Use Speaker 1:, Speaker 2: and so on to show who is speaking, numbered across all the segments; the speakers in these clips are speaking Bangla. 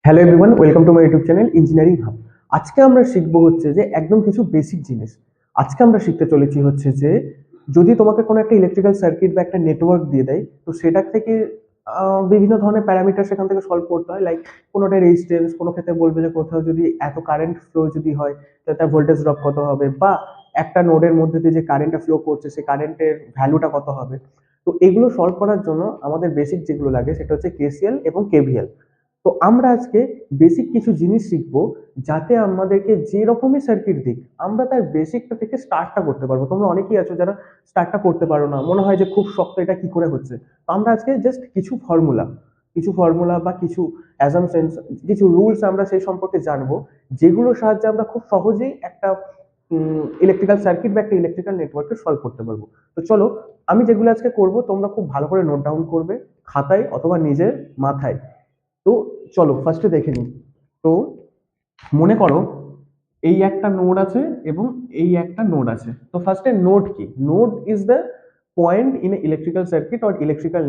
Speaker 1: Hello everyone, welcome to my YouTube channel engineering hub. আজকে আমরা শিখবো হচ্ছে যে একদম কিছু বেসিক জিনিস। আজকে আমরা শিখতে চলেছি হচ্ছে যে যদি তোমাকে কোনো একটা ইলেকট্রিক্যাল সার্কিট বা একটা নেটওয়ার্ক দিয়ে দেয়, তো সেটা থেকে বিভিন্ন ধরনের প্যারামিটার সেখান থেকে সলভ করতে হয়। লাইক কোনোটা রেজিস্ট্যান্স, কোনো ক্ষেত্রে বলবে যে কোথাও যদি এত কারেন্ট ফ্লো যদি হয় তাহলে তার ভোল্টেজ ড্রপ কত হবে, বা একটা নোডের মধ্যে দিয়ে যে কারেন্টটা ফ্লো করছে সেই কারেন্টের ভ্যালুটা কত হবে। তো এগুলো সলভ করার জন্য আমাদের বেসিক যেগুলো লাগে সেটা হচ্ছে কেসিএল এবং কেভিএল। তো আমরা আজকে বেসিক কিছু জিনিস শিখবো, যাতে আমাদেরকে যে রকমই সার্কিট দিক আমরা তার বেসিকটা থেকে স্টার্টটা করতে পারবো। তোমরা অনেকেই আছো যারা স্টার্টটা করতে পারো না, মনে হয় যে খুব শক্ত, এটা কি করে হচ্ছে। তো আমরা আজকে জাস্ট কিছু ফর্মুলা বা কিছু অ্যাজাম্পশনস, কিছু রুলস আমরা সেই সম্পর্কে জানবো, যেগুলোর সাহায্যে আমরা খুব সহজেই একটা ইলেকট্রিক্যাল সার্কিট বা একটা ইলেকট্রিক্যাল নেটওয়ার্ককে সলভ করতে পারবো। তো চলো, আমি যেগুলো আজকে করব তোমরা খুব ভালো করে নোট ডাউন করবে খাতায় অথবা নিজের মাথায়। তো চলো ফার্স্টে দেখে নিই। তো মনে করো এই একটা নোড আছে এবং এই একটা নোড আছে। তো ফার্স্টে নোড কি? Node is the point in electrical circuit or electrical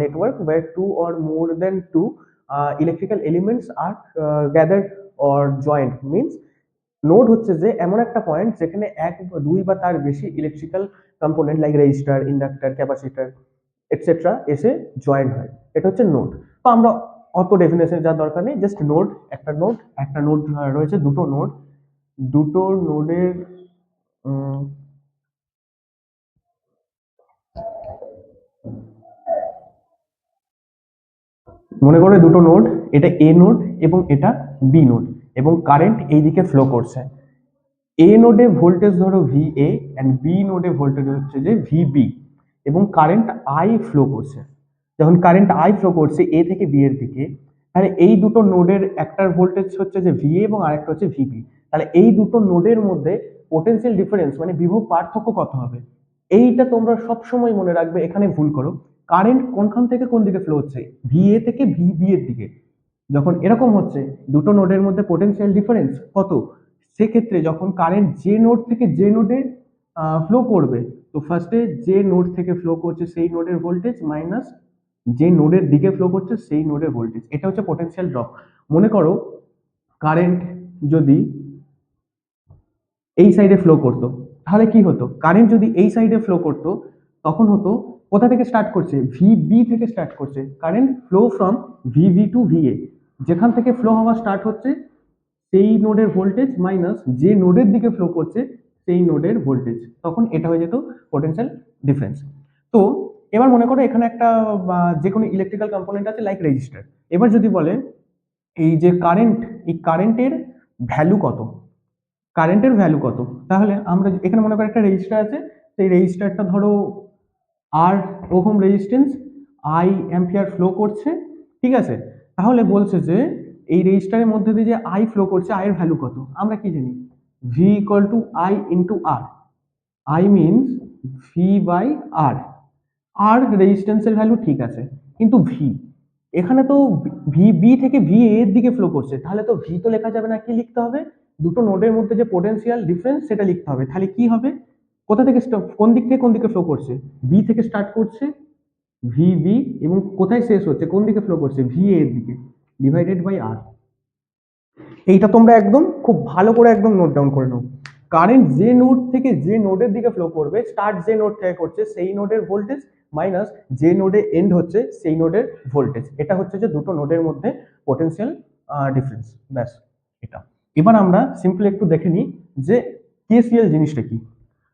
Speaker 1: network where two or more than two electrical elements are gathered or joined. Means node হচ্ছে যে এমন একটা পয়েন্ট যেখানে এক বা দুই বা তার বেশি electrical component like register, inductor, capacitor etcetera এসে জয়েন হয়। এটা হচ্ছে নোড। তো আমরা অত ডেফিনেশন যার দরকার নেই, জাস্ট নোড, একটা নোড রয়েছে, দুটো নোডের মনে করে দুটো নোড, এটা এ নোড এবং এটা বি নোড, এবং কারেন্ট এইদিকে ফ্লো করছে। এ নোডে ভোল্টেজ ধরো ভি এ অ্যান্ড বি নোডে ভোল্টেজ হচ্ছে যে ভিবি, এবং কারেন্ট আই ফ্লো করছে। যখন কারেন্ট আই ফ্লো করছে এ থেকে বি এর দিকে, তাহলে এই দুটো নোডের একটার ভোল্টেজ হচ্ছে যে ভিএ এবং আরেকটা হচ্ছে ভিবি। তাহলে এই দুটো নোডের মধ্যে পোটেনশিয়াল ডিফারেন্স মানে বিভব পার্থক্য কত হবে, এইটা তোমরা সব সময় মনে রাখবে। এখানে ভুল করো, কারেন্ট কোনখান থেকে কোন দিকে ফ্লো হচ্ছে, ভিএ থেকে ভিবি এর দিকে। যখন এরকম হচ্ছে দুটো নোডের মধ্যে পোটেনশিয়াল ডিফারেন্স কত, সেক্ষেত্রে যখন কারেন্ট যে নোড থেকে যে নোডে ফ্লো করবে, তো ফার্স্টে যে নোড থেকে ফ্লো করছে সেই নোডের ভোল্টেজ মাইনাস যে নোডের দিকে ফ্লো করছে সেই নোডের ভোল্টেজ, এটা হচ্ছে পোটেনশিয়াল ড্রপ। মনে করো কারেন্ট যদি এই সাইডে ফ্লো করতো, তাহলে কি হতো? কারেন্ট যদি এই সাইডে ফ্লো করতো, তখন হতো কোথা থেকে স্টার্ট করছে, ভিবি থেকে স্টার্ট করছে। Current flow from VB to VA, যেখান থেকে ফ্লো হওয়া স্টার্ট হচ্ছে সেই নোডের ভোল্টেজ মাইনাস যে নোডের দিকে ফ্লো করছে সেই নোডের ভোল্টেজ, তখন এটা হয়ে যেত পোটেনশিয়াল ডিফারেন্স। তো এবার মনে করো এখানে একটা যে কোনো ইলেকট্রিক্যাল কম্পোনেন্ট আছে লাইক রেজিস্টার। এবার যদি বলে এই যে কারেন্ট, এই কারেন্টের ভ্যালু কত, কারেন্টের ভ্যালু কত, তাহলে আমরা এখানে মনে করি একটা রেজিস্টার আছে, সেই রেজিস্টারটা ধরো আর ohm resistance, I ampere flow করছে, ঠিক আছে। তাহলে বলছে যে এই রেজিস্টারের মধ্যে দিয়ে যে আই ফ্লো করছে, আই এর ভ্যালু কত, আমরা কি জানি, V equal to I into R. I means V by R. আর রেজিস্ট্যান্সের ভ্যালু ঠিক আছে, কিন্তু ভি এখানে তো ভি বি থেকে ভি এর দিকে ফ্লো করছে, তাহলে তো ভি তো লেখা যাবে না, কি লিখতে হবে, দুটো নোডের মধ্যে যে পোটেনশিয়াল ডিফারেন্স সেটা লিখতে হবে। তাহলে কি হবে, কোথা থেকে কোন দিক থেকে কোন দিকে ফ্লো করছে, বি থেকে স্টার্ট করছে ভিবি, এবং কোথায় শেষ হচ্ছে, কোন দিকে ফ্লো করছে, ভি এর দিকে, ডিভাইডেড বাই আর। এইটা তোমরা একদম খুব ভালো করে একদম নোট ডাউন করে নাও। কারেন্ট যে নোড থেকে যে নোডের দিকে ফ্লো করবে, স্টার্ট যে নোড থেকে করছে সেই নোডের ভোল্টেজ মাইনাস যে নোডে এন্ড হচ্ছে সেই নোডের ভোল্টেজ, এটা হচ্ছে যে দুটো নোডের মধ্যে পোটেনশিয়াল ডিফারেন্স। ব্যাস এটা। এবার আমরা সিম্পলি একটু দেখে নিই যে কেসিএল জিনিসটা কি,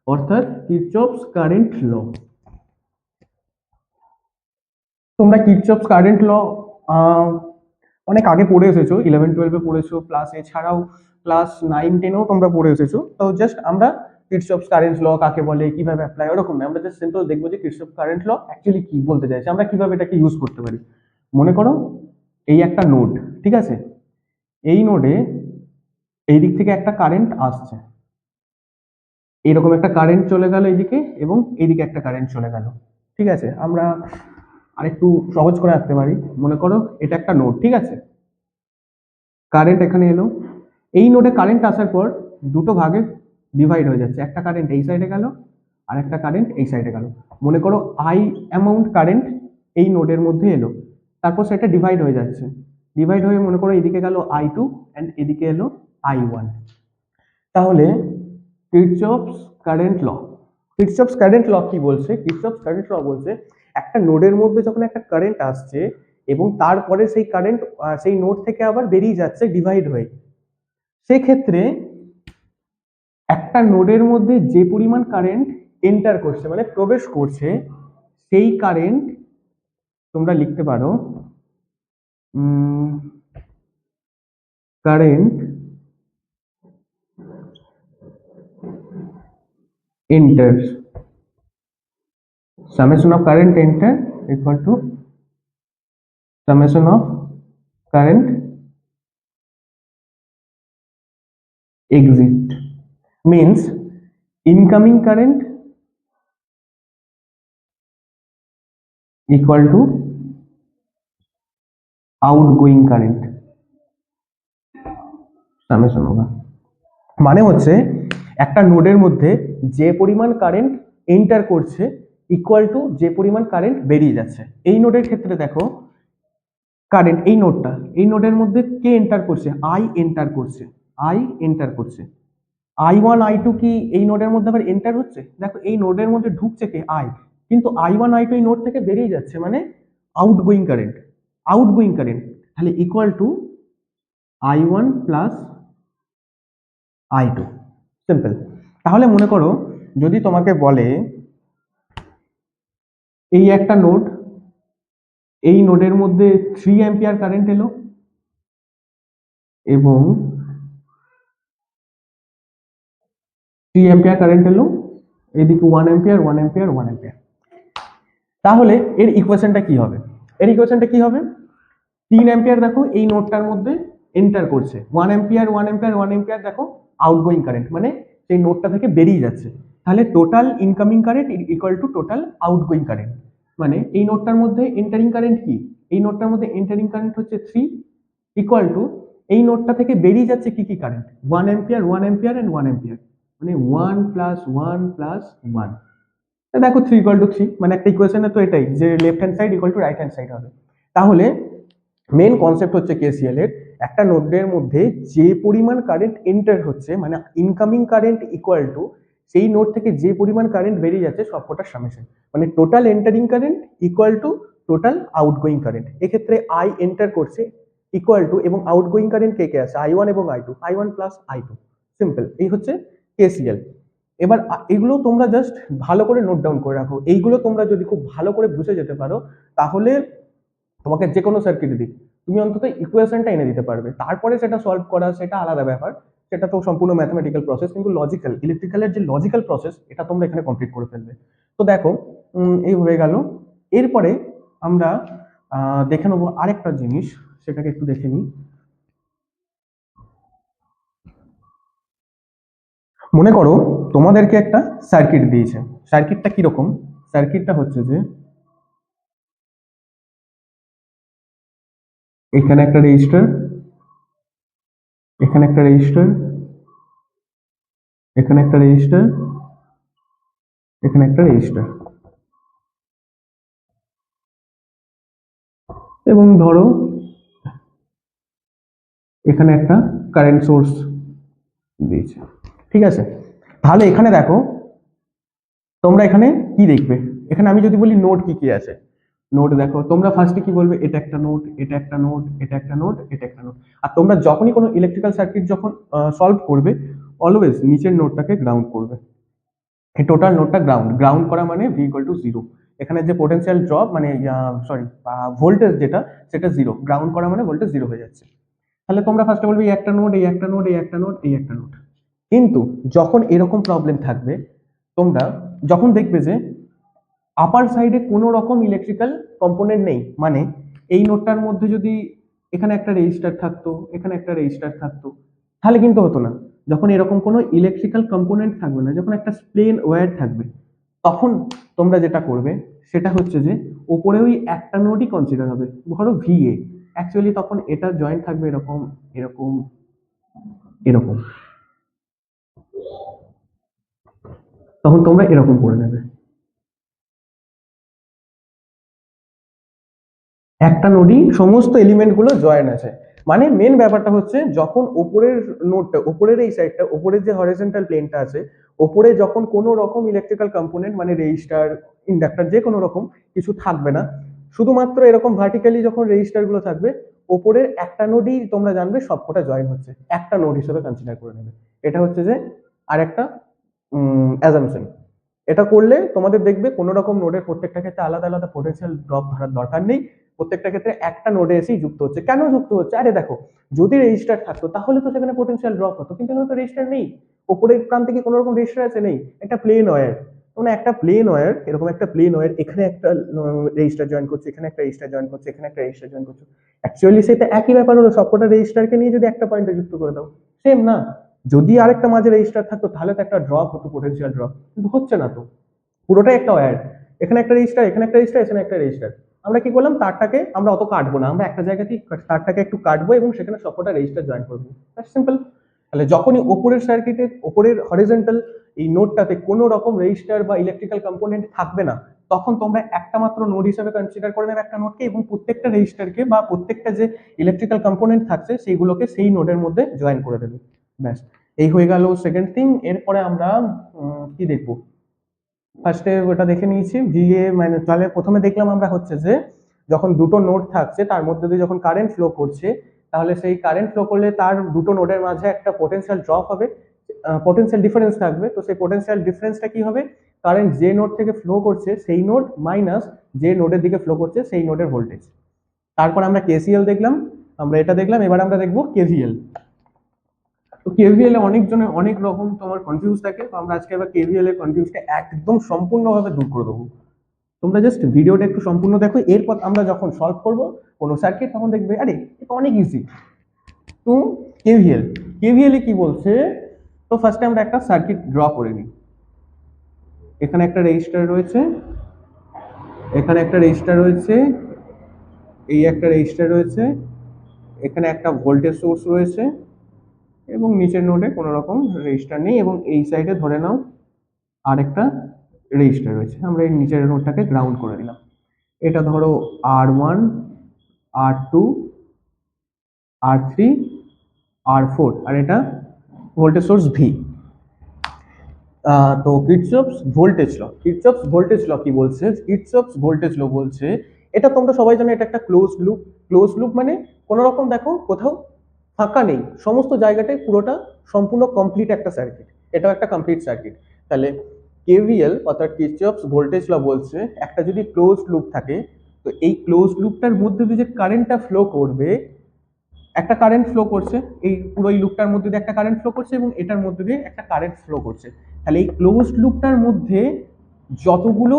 Speaker 1: অর্থাৎ কিরচফস কারেন্ট ল। তোমরা কিরচফস কারেন্ট ল অনেক আগে পড়ে এসেছো, 11-12 পড়েছো, প্লাস এছাড়াও ক্লাস 9-10-এও তোমরা পড়ে এসেছো। তো জাস্ট আমরা কিরচফস কারেন্ট ল কাকে বলে, কিভাবে অ্যাপ্লাই, ওরকম না, আমরা জাস্ট সিম্পল দেখবো যে কিরচফস কারেন্ট ল অ্যাকচুয়ালি কি বলতে চাইছে, আমরা কিভাবে এটাকে ইউজ করতে পারি। মনে করো এই একটা নোড, ঠিক আছে, এই নোডে এই দিক থেকে একটা কারেন্ট আসছে, এইরকম একটা কারেন্ট চলে গেল এইদিকে, এবং এইদিকে একটা কারেন্ট চলে গেল, ঠিক আছে। আমরা আরেকটু সহজ করে রাখতে পারি, মনে করো এটা একটা নোড, ঠিক আছে, কারেন্ট এখানে এলো, এই নোডে কারেন্ট আসার পর দুটো ভাগে ডিভাইড হয়ে যাচ্ছে, একটা কারেন্ট এই সাইডে গেল আর একটা কারেন্ট এই সাইডে গেল। মনে করো আই অ্যামাউন্ট কারেন্ট এই নোডের মধ্যে এলো, তারপর সেটা ডিভাইড হয়ে যাচ্ছে, ডিভাইড হয়ে মনে করো এদিকে গেল I2 এন্ড এদিকে এলো I1। তাহলে কিরচফস কারেন্ট ল, কিরচফস কারেন্ট ল কি বলছে? কিরচফস কারেন্ট ল বলছে একটা নোডের মধ্যে যখন একটা কারেন্ট আসছে এবং তারপরে সেই কারেন্ট সেই নোড থেকে আবার বেরিয়ে যাচ্ছে ডিভাইড হয়ে, সেক্ষেত্রে একটা নোডের মধ্যে যে পরিমাণ কারেন্ট এন্টার করছে মানে প্রবেশ করছে, সেই কারেন্ট তোমরা লিখতে পারো current enters, summation of current enter equal to summation of current exit, means incoming current equal to outgoing current summation over, মানে হচ্ছে একটা নোডের মধ্যে যে পরিমাণ কারেন্ট এন্টার করছে ইকুয়াল টু যে পরিমাণ কারেন্ট বেরিয়ে যাচ্ছে। এই নোডের ক্ষেত্রে দেখো কারেন্ট এই নোডের মধ্যে কে এন্টার করছে? আই এন্টার করছে, আই এন্টার করছে। I1 I2 কি এই নোডের মধ্যে আবার এন্টার হচ্ছে? দেখো এই নোডের মধ্যে ঢুকছে কে? আই, কিন্তু I1 I2 এই নোড থেকে বেরিয়ে যাচ্ছে মানে আউটগোয়িং কারেন্ট, আউটগোয়িং কারেন্ট তাহলে equal to I1 plus I2, simple. তাহলে মনে করো যদি তোমাকে বলে এই একটা নোড, এই নোডের মধ্যে 3 অ্যাম্পিয়ার কারেন্ট এলো এবং 3 অ্যাম্পিয়ার কারেন্ট এলো, এদিকে 1 অ্যাম্পিয়ার 1 অ্যাম্পিয়ার 1 অ্যাম্পিয়ার, তাহলে এর ইকুয়েশনটা কি হবে? এর ইকুয়েশনটা কি হবে? 3 অ্যাম্পিয়ার দেখো এই নোডটার মধ্যে এন্টার করছে, 1 অ্যাম্পিয়ার 1 অ্যাম্পিয়ার 1 অ্যাম্পিয়ার দেখো আউটগোয়িং কারেন্ট মানে সেই নোডটা থেকে বেরিয়ে যাচ্ছে, তাহলে total incoming current equal to total outgoing current, মানে এই নোডটার মধ্যে এন্টারিং কারেন্ট কি? এই নোডটার মধ্যে এন্টারিং কারেন্ট হচ্ছে 3 ইকুয়াল টু এই নোডটা থেকে বেরিয়ে যাচ্ছে কি কি current? 1 ampere 1 ampere and 1 ampere, মানে 1 প্লাস 1 প্লাস 1, দেখো 3 ইকুয়াল টু 3, মানে একটা ইকুয়েশনে তো এটাই যে left hand side equal to right hand side হবে। তাহলে মেন কনসেপ্ট হচ্ছে কেসিএল এর একটা নোডের মধ্যে যে পরিমাণ কারেন্ট এন্টার হচ্ছে মানে ইনকামিং কারেন্ট ইকুয়াল টু সেই নোড থেকে যে পরিমাণ কারেন্ট বেরিয়ে যাচ্ছে সবকটার সামেশন, মানে total entering current equal to total outgoing current. এক্ষেত্রে আই এন্টার করছে ইকুয়াল টু এবং আউটগোয়িং কারেন্ট কে কে আছে? I1 এবং I2, I1 plus I2, simple. এই হচ্ছে কেসিএল। এবার এগুলো তোমরা জাস্ট ভালো করে নোট ডাউন করে রাখো, এইগুলো তোমরা যদি খুব ভালো করে বুঝে যেতে পারো তাহলে তোমাকে যে কোনো সার্কিট দিক তুমি অন্তত ইকুয়েশনটা এনে দিতে পারবে, তারপরে সেটা সলভ করা সেটা আলাদা ব্যাপার, সেটা তো সম্পূর্ণ ম্যাথমেটিক্যাল প্রসেস, কিন্তু লজিক্যাল ইলেকট্রিক্যালের যে লজিক্যাল প্রসেস এটা তোমরা এখানে কমপ্লিট করে ফেলবে। তো দেখো এই হয়ে গেল। এরপরে আমরা দেখে নেবো আরেকটা জিনিস, সেটাকে একটু দেখে নিই। মনে করো তোমাদেরকে একটা সার্কিট দিয়েছে, সার্কিটটা কিরকম? সার্কিটটা হচ্ছে যে এখানে একটা রেজিস্টার, এখানে একটা রেজিস্টার, এখানে একটা রেজিস্টার, এখানে একটা রেজিস্টার, এবং ধরো এখানে একটা কারেন্ট সোর্স দিয়েছে, ঠিক আছে? তাহলে এখানে দেখো তোমরা এখানে কি দেখবে? এখানে আমি যদি বলি নোড কি কি আছে, নোড দেখো তোমরা ফার্স্টে কি বলবে? এটা একটা নোড, এটা একটা নোড, এটা একটা নোড, এটা একটা নোড। আর তোমরা যখনই কোনো ইলেকট্রিক্যাল সার্কিট যখন সলভ করবে অলওয়েজ নিচের নোডটাকে গ্রাউন্ড করবে, এই টোটাল নোডটা গ্রাউন্ড, গ্রাউন্ড করা মানে ভি ইকুয়াল টু জিরো, এখানে যে পোটেনশিয়াল ড্রপ মানে সরি ভোল্টেজ যেটা সেটা জিরো, গ্রাউন্ড করা মানে ভোল্টেজ জিরো হয়ে যাচ্ছে। তাহলে তোমরা ফার্স্টে বলবে এই একটা নোড, এই একটা নোড, এই একটা নোড, এই একটা নোড। কিন্তু যখন এরকম প্রবলেম থাকবে, তোমরা যখন দেখবে যে আপার সাইডে কোনো রকম ইলেকট্রিক্যাল কম্পোনেন্ট নেই, মানে এই নোডটার মধ্যে যদি এখানে একটা রেজিস্টার থাকতো, এখানে একটা রেজিস্টার থাকতো, তাহলে কিন্তু হতো না। যখন এরকম কোনো ইলেকট্রিক্যাল কম্পোনেন্ট থাকবে না, যখন একটা প্লেন ওয়্যার থাকবে, তখন তোমরা যেটা করবে সেটা হচ্ছে যে ওপরে ওই একটা নোডই কনসিডার হবে, ধরো ভিএ, অ্যাকচুয়ালি তখন এটা জয়েন্ট থাকবে এরকম এরকম এরকম, তখন তোমরা এরকম করে নেবে। একটা নোডই সমস্ত এলিমেন্টগুলো জয়েন আছে। মানে মেন ব্যাপারটা হচ্ছে যখন ওপরের নোডটা, ওপরের এই সাইডটা, ওপরের যে হরিজন্টাল প্লেনটা আছে, ওপরে যখন কোনো রকম ইলেকট্রিক্যাল কম্পোনেন্ট মানে রেজিস্টার, ইন্ডাক্টর যে কোনো রকম কিছু থাকবে না, শুধুমাত্র এরকম ভার্টিক্যালি যখন রেজিস্টার গুলো থাকবে, ওপরের একটা নোডই তোমরা জানবে সবকটা জয়েন হচ্ছে, একটা নোড হিসেবে কনসিডার করে নেবে। এটা হচ্ছে যে আরেকটা অ্যাজাম্পশন। এটা করলে তোমাদের দেখবে কোনো রকম নোডের প্রত্যেকটা ক্ষেত্রে আলাদা আলাদা পোটেনশিয়াল ড্রপ ধরার দরকার নেই, প্রত্যেকটা ক্ষেত্রে একটা নোডে এসেই যুক্ত হচ্ছে। কেন যুক্ত হচ্ছে? আরে দেখো, যদি রেজিস্টার থাকতো তাহলে তো সেখানে পোটেনশিয়াল ড্রপ হতো, কিন্তু এখানে তো রেজিস্টার নেই। উপরের প্রান্তে কি কোনো রকম রেজিস্টার আছে? নেই। একটা প্লেন ওয়্যার, মানে একটা প্লেন ওয়্যার, এরকম একটা প্লেন ওয়্যার, এখানে একটা রেজিস্টার জয়েন করছে, এখানে একটা রেজিস্টার জয়েন করছে, এখানে একটা রেজিস্টার জয়েন করছে। অ্যাকচুয়ালি সেটা একই ব্যাপার হলো, সবকটা রেজিস্টারকে নিয়ে যদি একটা পয়েন্টে যুক্ত করে দাও, সেম না? যদি আরেকটা মাঝে রেজিস্টার থাকতো তাহলে তো একটা ড্রপ হতো, পোটেনশিয়াল ড্রপ, কিন্তু হচ্ছে না তো, পুরোটাই একটা ওয়্যার। এখানে একটা রেজিস্টার, এখানে একটা রেজিস্টার, এখানে একটা রেজিস্টার। আমরা কি করলাম, তারটাকে আমরা অত কাটবো না, আমরা একটা জায়গাতেই তারটাকে একটু কাটবো এবং সেখানে সবকটা রেজিস্টার জয়েন করবো, সিম্পল। তাহলে যখনই ওপরের সার্কিটের ওপরের হরিজন্টাল এই নোডটাতে কোনো রকম রেজিস্টার বা ইলেকট্রিক্যাল কম্পোনেন্ট থাকবে না, তখন তোমরা একটা মাত্র নোড হিসেবে কনসিডার করে নেবে একটা নোডকে, এবং প্রত্যেকটা রেজিস্টারকে বা প্রত্যেকটা যে ইলেকট্রিক্যাল কম্পোনেন্ট থাকছে সেইগুলোকে সেই নোডের মধ্যে জয়েন করে দেবে। ব্যাস, এই হয়ে গেল সেকেন্ড থিং। এরপরে আমরা কি দেখবো, ফার্স্টে ওটা দেখে নিয়েছি ভিএ মানে, তাহলে প্রথমে দেখলাম আমরা হচ্ছে যে যখন দুটো নোড থাকছে তার মধ্যে দিয়ে যখন কারেন্ট ফ্লো করছে, তাহলে সেই কারেন্ট ফ্লো করলে তার দুটো নোডের মাঝে একটা পোটেনশিয়াল ড্রপ হবে, পোটেনশিয়াল ডিফারেন্স থাকবে। তো সেই পোটেনশিয়াল ডিফারেন্সটা কি হবে? কারেন্ট যে নোড থেকে ফ্লো করছে সেই নোড মাইনাস যে নোডের দিকে ফ্লো করছে সেই নোডের ভোল্টেজ। তারপর আমরা কেসিএল দেখলাম, আমরা এটা দেখলাম, এবার আমরা দেখবো কেভিএল। তো কেভিএল এ অনেকজনের অনেক রকম তোমার কনফিউজ থাকে, তো আমরা আজকে এবার কেভিএল এর কনফিউজটা একদম সম্পূর্ণভাবে দূর করে দেবো। তোমরা জাস্ট ভিডিওটা একটু সম্পূর্ণ দেখো, এরপর আমরা যখন সলভ করব কোনো সার্কিট তখন দেখবে আরে এটা অনেক ইজি। তো কেভিএল, কেভিএল এ কি বলছে? তো ফার্স্টে আমরা একটা সার্কিট ড্র করে নিই। এখানে একটা রেজিস্টার রয়েছে, এখানে একটা রেজিস্টার রয়েছে, এই একটা রেজিস্টার রয়েছে, এখানে একটা ভোল্টেজ সোর্স রয়েছে, এবং নিচের নোডে কোনো রকম রেজিস্টার নেই, এবং এই সাইডে ধরে নাও আর একটা রেজিস্টার রয়েছে। আমরা এই নিচের নোডটাকে গ্রাউন্ড করে দিলাম। এটা ধরো R1, R2, R3, R4, আর এটা ভোল্টেজ সোর্স ভি। তো কিরচপস ভোল্টেজ ল, কিরচপস ভোল্টেজ ল কি বলছে? কিরচপস ভোল্টেজ ল বলছে, এটা তোমরা সবাই জানো এটা একটা ক্লোজ লুপ। ক্লোজ লুপ মানে কোনো রকম দেখো কোথাও ফাঁকা নেই, সমস্ত জায়গাটায় পুরোটা সম্পূর্ণ কমপ্লিট একটা সার্কিট, এটাও একটা কমপ্লিট সার্কিট। তাহলে কেভিএল অর্থাৎ কিরচপস ভোল্টেজ ল বলছে একটা যদি ক্লোজ লুপ থাকে, তো এই ক্লোজ লুপটার মধ্যে দিয়ে যে কারেন্টটা ফ্লো করবে, একটা কারেন্ট ফ্লো করছে, এই পুরো এই লুপটার মধ্যে দিয়ে একটা কারেন্ট ফ্লো করছে এবং এটার মধ্যে দিয়ে একটা কারেন্ট ফ্লো করছে। তাহলে এই ক্লোজড লুপটার মধ্যে যতগুলো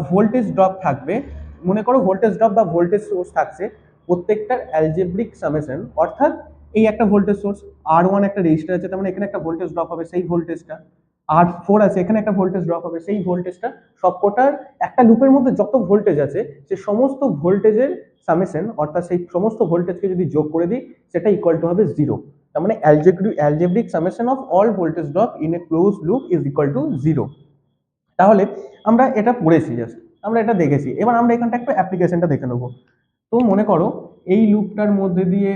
Speaker 1: ভোল্টেজ ড্রপ থাকবে, মনে করো ভোল্টেজ ড্রপ বা ভোল্টেজ সোর্স থাকছে, প্রত্যেকটার অ্যালজেব্রিক সামেশন, অর্থাৎ এই একটা ভোল্টেজ সোর্স R1 একটা রেজিস্টার আছে, তার মানে এখানে একটা ভোল্টেজ ড্রপ হবে, সেই ভোল্টেজটা R4 আছে, এখানে একটা ভোল্টেজ ড্রপ হবে, সেই ভোল্টেজটা, সবকটার একটা লুপের মধ্যে যত ভোল্টেজ আছে সে সমস্ত ভোল্টেজের সামেশন, অর্থাৎ সেই সমস্ত ভোল্টেজকে যদি যোগ করে দিই সেটা ইকুয়াল টু হবে 0। তার মানে algebraic summation of all voltage drop in a close loop is equal to 0। তাহলে আমরা এটা পড়েছি, জাস্ট আমরা এটা দেখেছি, এবার আমরা এখানটা একটু অ্যাপ্লিকেশনটা দেখে নেবো। তো মনে করো এই লুপটার মধ্যে দিয়ে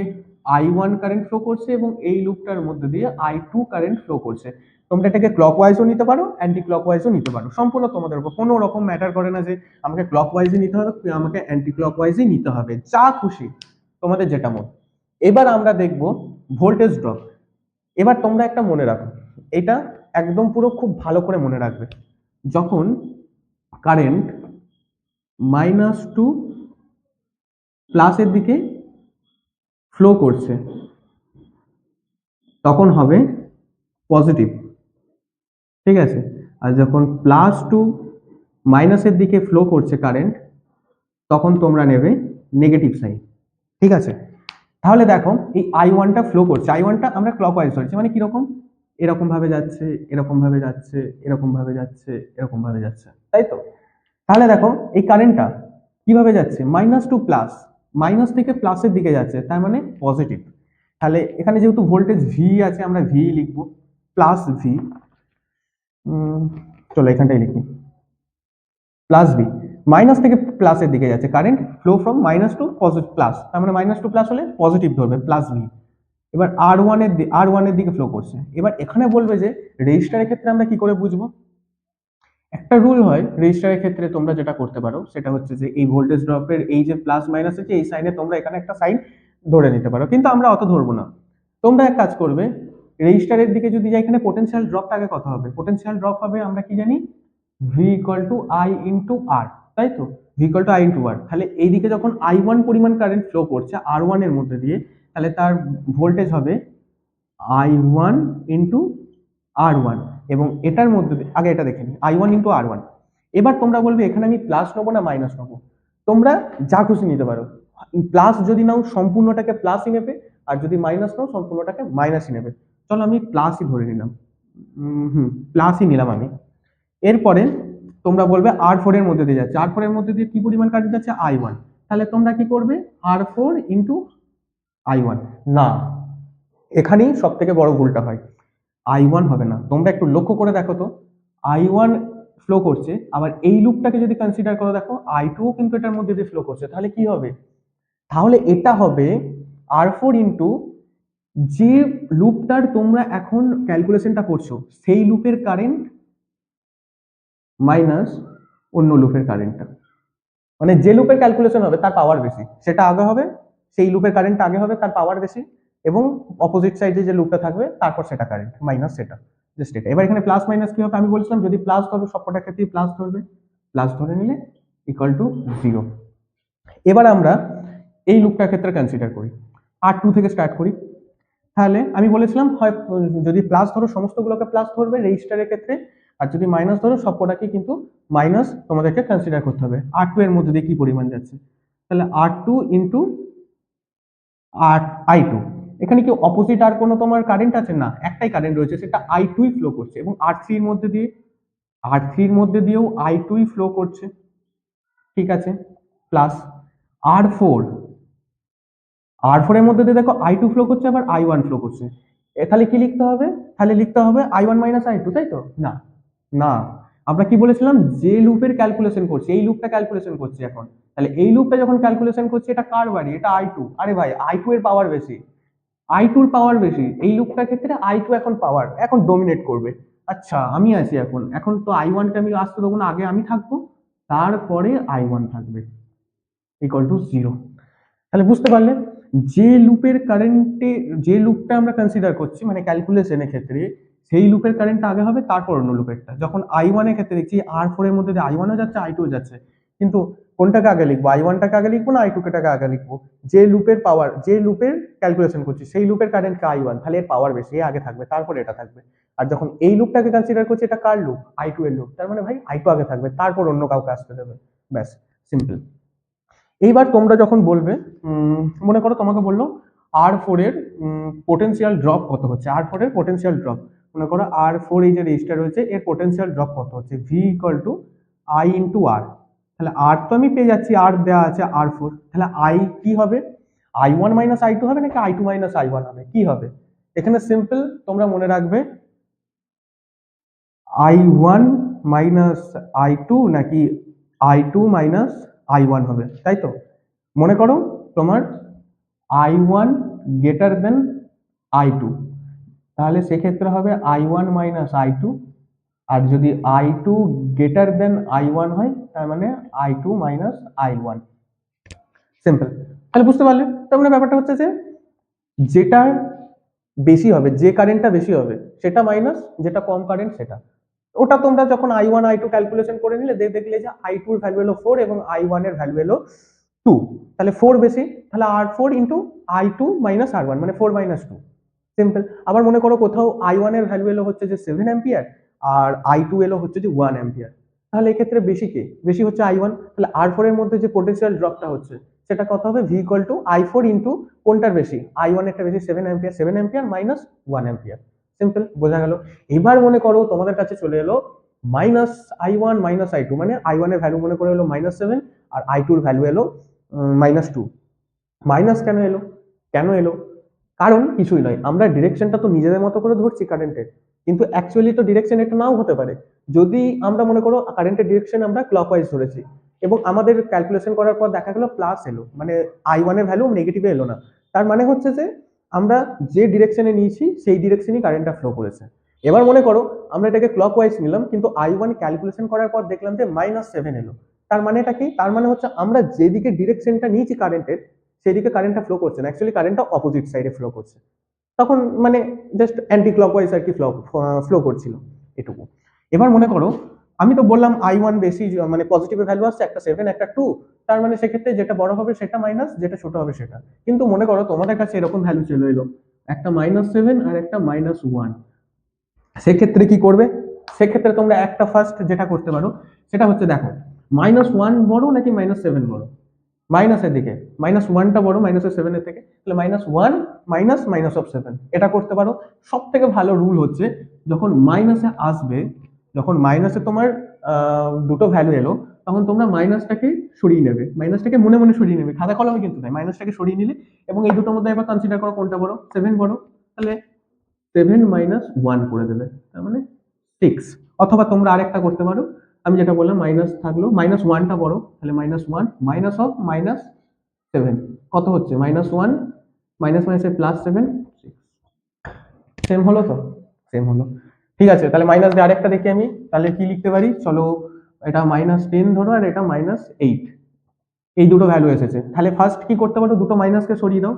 Speaker 1: I1 কারেন্ট ফ্লো করছে এবং এই লুপটার মধ্যে দিয়ে I2 কারেন্ট ফ্লো করছে। তোমরা এটাকে ক্লকওয়াইজও নিতে পারো, অ্যান্টি ক্লকওয়াইজও নিতে পারো, সম্পূর্ণ তোমাদের উপর, কোনো রকম ম্যাটার করে না যে আমাকে ক্লকওয়াইজই নিতে হবে, আমাকে অ্যান্টি ক্লকওয়াইজই নিতে হবে, যা খুশি তোমাদের যেটা মন। এবার আমরা দেখব ভোল্টেজ ড্রপ। এবার তোমরা একটা মনে রাখো, এটা একদম পুরো খুব ভালো করে মনে রাখবে, যখন কারেন্ট -2 প্লাসের দিকে ফ্লো করছে তখন হবে পজিটিভ, ঠিক আছে? আর যখন +2 মাইনাসের দিকে ফ্লো করছে কারেন্ট, তখন তোমরা নেবে নেগেটিভ সাইন, ঠিক আছে? তাহলে দেখো এই I1টা ফ্লো করছে, I1টা আমরা ক্লকওয়াইজ ধরছি, মানে কিরকম, এরকম ভাবে যাচ্ছে, এরকম ভাবে যাচ্ছে, এরকম ভাবে যাচ্ছে, এরকম ভাবে যাচ্ছে, তাই তো? তাহলে দেখো এই কারেন্টটা কিভাবে যাচ্ছে, -2 প্লাস, মাইনাস থেকে প্লাসের দিকে যাচ্ছে, তার মানে পজিটিভ। তাহলে এখানে যেহেতু ভোল্টেজ ভি আছে, আমরা ভি লিখবো, প্লাস ভি, চলো এখানটাই লিখি প্লাস ভি। মাইনাস থেকে প্লাসের দিকে যাচ্ছে, current flow from minus to positive plus, তার মানে মাইনাস টু প্লাস হলে পজিটিভ ধরবে প্লাস ভি। এবার আর ওয়ানের দিকে ফ্লো করছে। এবার এখানে বলবে যে রেজিস্টারের ক্ষেত্রে আমরা কি করে বুঝবো? একটা রুল হয় রেজিস্টারের ক্ষেত্রে, তোমরা যেটা করতে পারো সেটা হচ্ছে যে এই ভোল্টেজ ড্রপের এই যে প্লাস মাইনাস আছে এই সাইনে তোমরা এখানে একটা সাইন ধরে নিতে পারো, কিন্তু আমরা অত ধরবো না। তোমরা এক কাজ করবে, রেজিস্টারের দিকে যদি যাই, এখানে পোটেনশিয়াল ড্রপটা আগে কত হবে? পোটেনশিয়াল ড্রপ হবে আমরা কি জানি, V equal to I into R, তাই তো? V equal to I into R. তাহলে এইদিকে যখন I1 পরিমাণ কারেন্ট ফ্লো করছে R1 এর মধ্যে দিয়ে, তাহলে তার ভোল্টেজ হবে I1 ইন্টু R1, এবং এটার মধ্যে আগে এটা দেখে নিই, I1 ইন্টু R1। এবার তোমরা বলবে এখানে আমি প্লাস নেবো না মাইনাস নেবো? তোমরা যা খুশি নিতে পারো। প্লাস যদি নাও সম্পূর্ণটাকে প্লাসই নেবে, আর যদি মাইনাস নাও সম্পূর্ণটাকে মাইনাসই নেবে। চলো আমি প্লাসই ধরে নিলাম, প্লাসই নিলাম আমি। এরপরে তোমরা বলবে R4 এর মধ্যে দিয়ে যাচ্ছে, R4 এর মধ্যে দিয়ে কি পরিমাণ কারেন্ট যাচ্ছে? I1। তাহলে তোমরা কি করবে? R4 into I1। না, এখানেই সব থেকে বড় ভুলটা হয়। I1 হবে না, তোমরা একটু লক্ষ্য করে দেখো তো, I1 ফ্লো করছে, আবার এই লুপটাকে যদি কনসিডার করে দেখো I2 কিন্তু এটার মধ্যে দিয়ে ফ্লো করছে, তাহলে কি হবে? তাহলে এটা হবে R4 ইন্টু যে লুপটার তোমরা এখন ক্যালকুলেশনটা করছো সেই লুপের কারেন্ট মাইনাস অন্য লুপের কারেন্টটা। মানে যে লুপের ক্যালকুলেশন হবে তার পাওয়ার বেশি, সেটা আগে হবে, সেই লুপের কারেন্টটা আগে হবে, তার পাওয়ার বেশি, এবং অপোজিট সাইডে যে লুপটা থাকবে তারপর সেটা কারেন্ট মাইনাস সেটা, জাস্ট এটা। এবার এখানে প্লাস মাইনাস কি হবে? আমি বলছিলাম যদি প্লাস ধরো সবকটা ক্ষেত্রেই প্লাস ধরবে, প্লাস ধরে নিলে ইকুয়াল টু 0। এবার আমরা এই লুপটার ক্ষেত্রে কনসিডার করি, R2 থেকে স্টার্ট করি। তাহলে আমি বলেছিলাম হয় যদি প্লাস ধরো সমস্তগুলোকে প্লাস ধরবে রেজিস্টারের ক্ষেত্রে, আর যদি মাইনাস ধরো সবকটাকে কিন্তু মাইনাস তোমাদেরকে কনসিডার করতে হবে। R2 এর মধ্যে দিয়ে কি পরিমাণ যাচ্ছে? তাহলে R2 ইন্টু I2। এখানে কি অপোজিট আর কোনো তোমার কারেন্ট আছে? না, একটাই কারেন্ট রয়েছে, সেটা I2ই ফ্লো করছে, এবং R3 এর মধ্যে দিয়ে, দিয়েও I2ই ফ্লো করছে, ঠিক আছে? প্লাস R4, এর মধ্যে দিয়ে দেখো I2 ফ্লো করছে, আবার I1 ফ্লো করছে। তাহলে কি লিখতে হবে? তাহলে লিখতে হবে I1 মাইনাস I2, তাই তো? না, না, আমরা কি বলেছিলাম? যে লুপের ক্যালকুলেশন করছি, এই লুপটা ক্যালকুলেশন করছি এখন। তাহলে এই লুপটা যখন ক্যালকুলেশন করছি, এটা কার বাড়ি? এটা I2। আরে ভাই, I2 এর পাওয়ার বেশি, I2 এর পাওয়ার বেশি, এই লুপটার ক্ষেত্রে I2 এখন পাওয়ার, এখন ডোমিনেট করবে। আচ্ছা, আমি আছি এখন, তো I1 কে আমি আসতে দেবো না, আগে আমি থাকবো, তারপরে I1 থাকবে, ইকুয়াল টু 0। তাহলে বুঝতে পারলে যে লুপের কারেন্টে, যে লুপটা আমরা কনসিডার করছি মানে ক্যালকুলেশনের ক্ষেত্রে, সেই লুপের কারেন্টটা আগে হবে, তারপর অন্য লুপেরটা। যখন I1 এর ক্ষেত্রে দেখছি R4 এর মধ্যে I1 ও যাচ্ছে I2 ও যাচ্ছে, কিন্তু কোনটাকে আগে লিখবো? I1টাকে আগে লিখবো না I2 টাকে আগে লিখবো? যে লুপের পাওয়ার, যে লুপের ক্যালকুলেশন করছি সেই লুপের কারেন্টকে I1, তাহলে এর পাওয়ার বেশি, আগে থাকবে, তারপর এটা থাকবে। আর যখন এই লুপটাকে কনসিডার করছি, এটা কার লুপ? I2 এর লুপ, তার মানে ভাই I2 আগে থাকবে, তারপর অন্য কাউকে আসতে দেবে, ব্যাস, সিম্পল। এইবার তোমরা যখন বলবে, মনে করো তোমাকে বললো R4 এর পোটেনশিয়াল ড্রপ কত হচ্ছে, R4 এর পোটেনশিয়াল ড্রপ, মনে করো R4 এই যে রেজিস্টার রয়েছে এর পোটেনশিয়াল ড্রপ কত হচ্ছে, V equal to I into R. তাহলে R তো আমি পেয়ে যাচ্ছি, R দেওয়া আছে R4, তাহলে I কি হবে? I1 মাইনাস I2 হবে নাকি I2 মাইনাস I1 হবে? কি হবে? এখানে সিম্পল, তোমরা মনে রাখবে I1 মাইনাস I2 নাকি I2 মাইনাস I1 হবে, তাই তো? মনে করো তোমার I1 গ্রেটার দেন I2, তাহলে সেক্ষেত্রে হবে I1 মাইনাস I2, আর যদি I2 গ্রেটার দেন I1 হয়, তার মানে I2 মাইনাস I1। সিম্পল। তাহলে বুঝতে পারলে? তার মানে ব্যাপারটা হচ্ছে যে যেটা বেশি হবে, যে কারেন্টটা বেশি হবে সেটা মাইনাস, যেটা কম কারেন্ট সেটা। ওটা তোমরা যখন I1 I2 ক্যালকুলেশন করে নিলে, দেখলে যে I2 এর ভ্যালু হলো 4 এবং I1 এর ভ্যালু হলো 2, তাহলে 4 বেশি, তাহলে R4 into I2 minus R1, মানে 4 মাইনাস 2। সিম্পল। আবার মনে করো কোথাও I1 এর ভ্যালু এলো হচ্ছে যে 7 অ্যাম্পিয়ার, আর I2 এলো হচ্ছে যে 1 অ্যাম্পিয়ার, তাহলে এক্ষেত্রে বেশি কে? বেশি হচ্ছে I1। তাহলে R4 এর মধ্যে যে পোটেনশিয়াল ড্রপটা হচ্ছে সেটা কত হবে? V equal two I4 into কোনটার বেশি? I1 এরটা বেশি, 7 ampere, 7 ampere minus 1 ampere. Simple, বোঝা গেল? এবার মনে করো তোমাদের কাছে চলে এলো মাইনাস I1 মাইনাস I2, মানে I1 এর ভ্যালু মনে করে এলো -7 আর I2 এর ভ্যালু এলো -2। মাইনাস কেন এলো? কেন এলো? কারণ কিছুই নয়, আমরা ডিরেকশনটা তো নিজেদের মতো করে ধরছি কারেন্টের, কিন্তু অ্যাকচুয়ালি তো ডিরেকশন এটা নাও হতে পারে। যদি আমরা মনে করো কারেন্টের ডিরেকশন আমরা ক্লকওয়াইজ ধরেছি, এবং আমাদের ক্যালকুলেশন করার পর দেখা গেল প্লাস এলো, মানে I1 এর ভ্যালু নেগেটিভে এলো না। তার মানে হচ্ছে যে আমরা যে ডিরেকশনে নিয়েছি সেই ডিরেকশনই কারেন্টটা ফ্লো করেছে। এবার মনে করো আমরা এটাকে ক্লকওয়াইজ নিলাম, কিন্তু I1 ক্যালকুলেশন করার পর দেখলাম যে -7 এলো। তার মানে এটা কি? তার মানে হচ্ছে আমরা যেদিকে ডিরেকশনটা নিয়েছি কারেন্টের, সেদিকে কারেন্টটা ফ্লো করছে না, অ্যাকচুয়ালি কারেন্টটা অপোজিট সাইডে ফ্লো করছে। তখন মানে জাস্ট অ্যান্টি ক্লকওয়াইজ আর কি ফ্লো করছিল, এটুকু। এবার মনে করো আমি তো বললাম I1 বেশি, মানে পজিটিভের ভ্যালু আসছে, একটা 7 একটা 2, তার মানে সেক্ষেত্রে যেটা বড় হবে সেটা মাইনাস, যেটা ছোট হবে সেটা। কিন্তু মনে করো তোমাদের কাছে এরকম ভ্যালু চলে এলো, একটা -7 আর একটা -1, সেক্ষেত্রে কি করবে? সেক্ষেত্রে তোমরা একটা ফার্স্ট যেটা করতে পারো সেটা হচ্ছে দেখো -1 বড় নাকি -7 বড়, মাইনাসের দিকে, -1টা বড় -7 থেকে, তাহলে -1 মাইনাস এটা করতে পারো। সব থেকে ভালো রুল হচ্ছে যখন মাইনাসে আসবে, যখন মাইনাসে তোমার দুটো ভ্যালু এলো, তখন তোমরা মাইনাসটাকে সরিয়ে নেবে, মাইনাসটাকে মনে মনে সরিয়ে নেবে, খাতা কলমে কিন্তু নয়, মাইনাসটাকে সরিয়ে নিলে এবং এই দুটোর মধ্যে এবার কনসিডার করো কোনটা বড়, 7 বড়, তাহলে 7 - 1 করে দেবে, তার মানে 6। অথবা তোমরা আরেকটা করতে পারো, আমি যেটা বললাম মাইনাস থাকলো, -1টা বড়, তাহলে -1 মাইনাস অফ -7 কত হচ্ছে, -1 মাইনাস মাইনাসে +7, সেম হলো তো? সেম হলো। ঠিক আছে, তাহলে মাইনাস দিয়ে আরেকটা দেখি আমি, তাহলে কি লিখতে পারি চলো, এটা -10 ধরো আর এটা -8, এই দুটো ভ্যালু এসেছে। তাহলে ফার্স্ট কি করতে পারো, দুটো মাইনাসকে সরিয়ে দাও,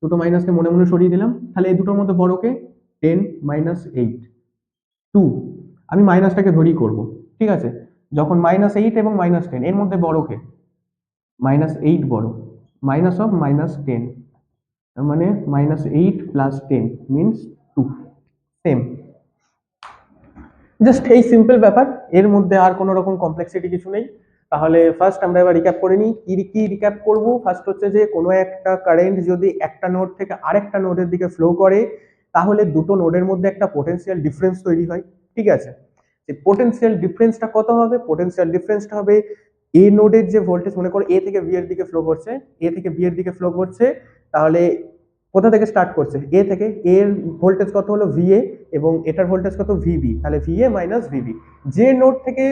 Speaker 1: দুটো মাইনাসকে মনে মনে সরিয়ে দিলাম, তাহলে এই দুটোর মধ্যে বড়কে 10 - 8 2, আমি মাইনাসটাকে ধরেই করব, ঠিক আছে। যখন -8 এবং -10 এর মধ্যে বড়কে, -8 বড়, মাইনাস অফ -10, তার মানে -8 + 10 মিনস 2, সেম। জাস্ট এই সিম্পল ব্যাপার, এর মধ্যে আর কোনো রকম কমপ্লেক্সিটি কিছু নেই। তাহলে ফার্স্ট আমরা এবার রিক্যাপ করে নিই, কি রিক্যাপ করব। ফার্স্ট হচ্ছে যে কোনো একটা কারেন্ট যদি একটা নোড থেকে আরেকটা নোডের দিকে ফ্লো করে, তাহলে দুটো নোডের মধ্যে একটা পোটেনশিয়াল ডিফারেন্স তৈরি হয়, ঠিক আছে। যে পোটেনশিয়াল ডিফারেন্সটা কত হবে? পোটেনশিয়াল ডিফারেন্সটা হবে এ নোডের যে ভোল্টেজ, মনে করো এ থেকে বি এর দিকে ফ্লো করছে, এ থেকে বি এর দিকে ফ্লো করছে, তাহলে কোথা থেকে স্টার্ট করছে? এ থেকে। এর ভোল্টেজ কত হলো? ভিএ, এবং এটার ভোল্টেজ কত? ভিবি, তাহলে ভিএ মাইনাস ভিবি। যে নোড থেকে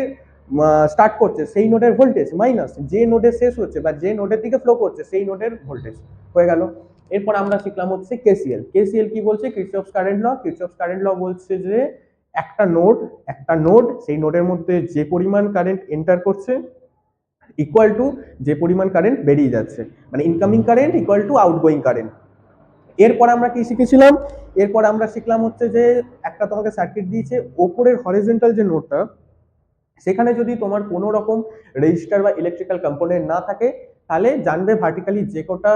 Speaker 1: স্টার্ট করছে সেই নোডের ভোল্টেজ মাইনাস যে নোডে শেষ হচ্ছে বা যে নোডের দিকে ফ্লো করছে সেই নোডের ভোল্টেজ, হয়ে গেল। এরপর আমরা শিখলাম হচ্ছে কেসিএল। কেসিএল কি বলছে? কিরচফস কারেন্ট ল। কিরচফস কারেন্ট ল বলছে যে একটা নোড সেই নোডের মধ্যে যে পরিমাণ কারেন্ট এন্টার করছে ইকুয়াল টু যে পরিমাণ কারেন্ট বেরিয়ে যাচ্ছে, মানে incoming current equal to outgoing current. এরপর আমরা কি শিখেছিলাম? এরপর আমরা শিখলাম হচ্ছে যে একটা তোমাকে সার্কিট দিয়েছে, ওপরের হরিজন্টাল যে নোডটা, সেখানে যদি তোমার কোনো রকম রেজিস্টার বা ইলেকট্রিক্যাল কম্পোনেন্ট না থাকে, তাহলে জানবে ভার্টিক্যালি যে কটা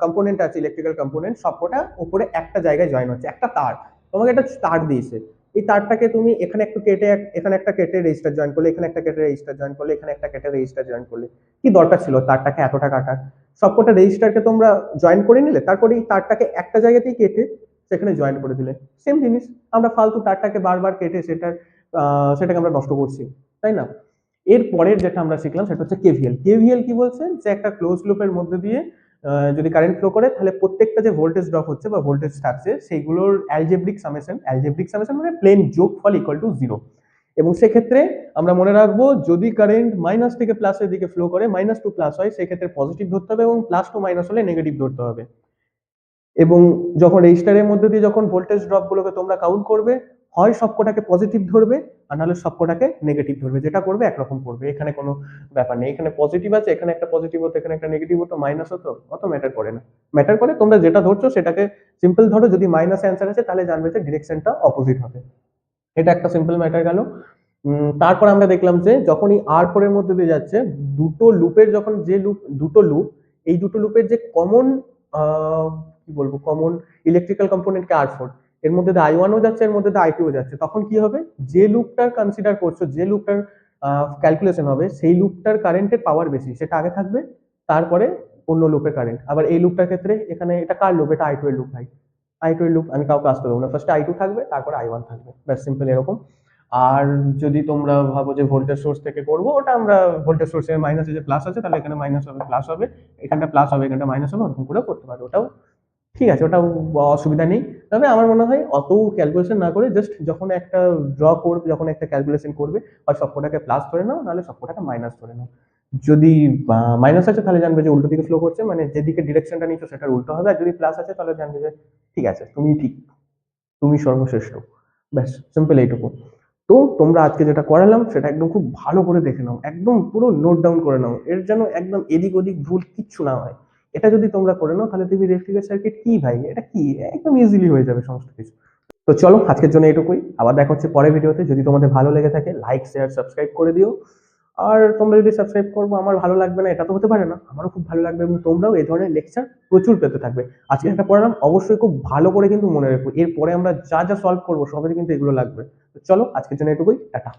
Speaker 1: কম্পোনেন্ট আছে ইলেকট্রিক্যাল কম্পোনেন্ট, সবকটা উপরে একটা জায়গায় জয়েন হচ্ছে, একটা তার, তোমাকে একটা তার দিয়েছে। এই তারটাকে তুমি এখানে একটু কেটে, এখানে একটা কেটে রেজিস্টার জয়েন করলে, এখানে একটা কেটে রেজিস্টার জয়েন করলে, এখানে একটা কেটে রেজিস্টার জয়েন করলে, কি দরকার ছিল তারটাকে এতটা কাটার? সবকটা রেজিস্টারকে তোমরা জয়েন করে নিলে, তারপরে এই তারটাকে একটা জায়গাতেই কেটে সেখানে জয়েন করে দিলে, সেম জিনিস। আমরা ফালতু তারটাকে বারবার কেটে সেটাকে আমরা নষ্ট করছি, তাই না? এর পরের যেটা আমরা শিখলাম সেটা হচ্ছে কেভিএল। কেভিএল কি বলছে? যে একটা ক্লোজ লুপের মধ্যে দিয়ে যদি কারেন্ট ফ্লো করে, তাহলে প্রত্যেকটা যে ভোল্টেজ ড্রপ হচ্ছে বা ভোল্টেজ থাকছে সেইগুলোর অ্যালজেব্রিক সামেশন মানে প্লেন যোগফল ইকুয়াল টু 0। এবং সেক্ষেত্রে আমরা মনে রাখবো, যদি কারেন্ট মাইনাস থেকে প্লাসের দিকে ফ্লো করে, মাইনাস টু প্লাস হয়, সেক্ষেত্রে পজিটিভ ধরতে হবে, এবং প্লাস টু মাইনাস হলে নেগেটিভ ধরতে হবে। এবং যখন রেজিস্টারের মধ্যে দিয়ে যখন ভোল্টেজ ড্রপ গুলোকে তোমরা কাউন্ট করবে, হয় সবকটাকে পজিটিভ ধরবে আর নাহলে সবকটাকে নেগেটিভ ধরবে, যেটা করবে একরকম করবে, এখানে কোনো ব্যাপার নেই। এখানে পজিটিভ আছে, এখানে একটা পজিটিভ হতো, এখানে একটা নেগেটিভ হতো, মাইনাস হতো, অত ম্যাটার করে না। ম্যাটার করে তোমরা যেটা ধরছো সেটাকে সিম্পল ধরো, যদি মাইনাস অ্যান্সার আছে তাহলে জানবে যে ডিরেকশনটা অপোজিট হবে। এটা একটা সিম্পল ম্যাটার গেল। তারপর আমরা দেখলাম যে যখনই R4 এর মধ্যে দিয়ে যাচ্ছে, দুটো লুপের যখন যে দুটো লুপ, এই দুটো লুপের যে কমন কি বলবো, কমন ইলেকট্রিক্যাল কম্পোনেন্টকে R4, এর মধ্যে দিয়ে I1 ও যাচ্ছে, এর মধ্যে দিয়ে I2 ও যাচ্ছে, তখন কি হবে? যে লুপটার কনসিডার করছো, যে লুপটার ক্যালকুলেশন হবে, সেই লুপটার কারেন্টের পাওয়ার বেশি, সেটা আগে থাকবে, তারপরে অন্য লুপের কারেন্ট। আবার এই লুপটার ক্ষেত্রে এখানে এটা কার লুপ? এটা I2 এর লুপ ভাই, I2 এর লুপ, আমি কাউকে আসতে দেবো না, ফার্স্টে I2 থাকবে, তারপরে I1 থাকবে, ব্যাস সিম্পল এরকম। আর যদি তোমরা ভাবো যে ভোল্টেজ সোর্স থেকে করবো, ওটা আমরা ভোল্টেজ সোর্সের মাইনাসে যে প্লাস আছে, তাহলে এখানে মাইনাস হবে প্লাস হবে, এখানটা প্লাস হবে এখানটা মাইনাস হবে, ওরকম করে করতে পারো, ওটাও ঠিক আছে, ওটাও অসুবিধা নেই। তবে আমার মনে হয় অত ক্যালকুলেশন না করে জাস্ট যখন একটা ড্র করবে, যখন একটা ক্যালকুলেশন করবে, হয় সবকটাকে প্লাস ধরে নাও, নাহলে সবকটাকে মাইনাস ধরে নাও, যদি মাইনাস আছে তাহলে জানবে যে উল্টো দিকে ফ্লো করছে, মানে যেদিকে ডিরেকশনটা নিচ্ছ সেটার উল্টো হবে। আর যদি প্লাস আছে তাহলে জানবে যে ঠিক আছে, তুমি ঠিক, তুমি সর্বশ্রেষ্ঠ। ব্যাস, সিম্পল এইটুকু। তো তোমরা আজকে যেটা করালাম সেটা একদম খুব ভালো করে দেখে নাও, একদম পুরো নোট ডাউন করে নাও, এর যেন একদম এদিক ওদিক ভুল কিচ্ছু না হয়। এটা যদি তোমরা করে নাও তাহলে তুমি ইলেকট্রিক্যাল সার্কিট কি ভাই, এটা কি, একদম ইজিলি হয়ে যাবে সমস্ত কিছু। তো চলো আজকের জন্য এটুকুই, আবার দেখা হচ্ছে পরের ভিডিওতে। যদি তোমাদের ভালো লেগে থাকে লাইক শেয়ার সাবস্ক্রাইব করে দিও। আর তোমরা যদি সাবস্ক্রাইব করবো, আমার ভালো লাগবে না এটা তো হতে পারে না, আমারও খুব ভালো লাগবে, এবং তোমরাও এই ধরনের লেকচার প্রচুর পেতে থাকবে। আজকে একটা পড়ালাম, অবশ্যই খুব ভালো করে কিন্তু মনে রাখবো, এরপরে আমরা যা যা সলভ করবো সবেরই কিন্তু এগুলো লাগবে। তো চলো আজকের জন্য এটুকুই, টাটা।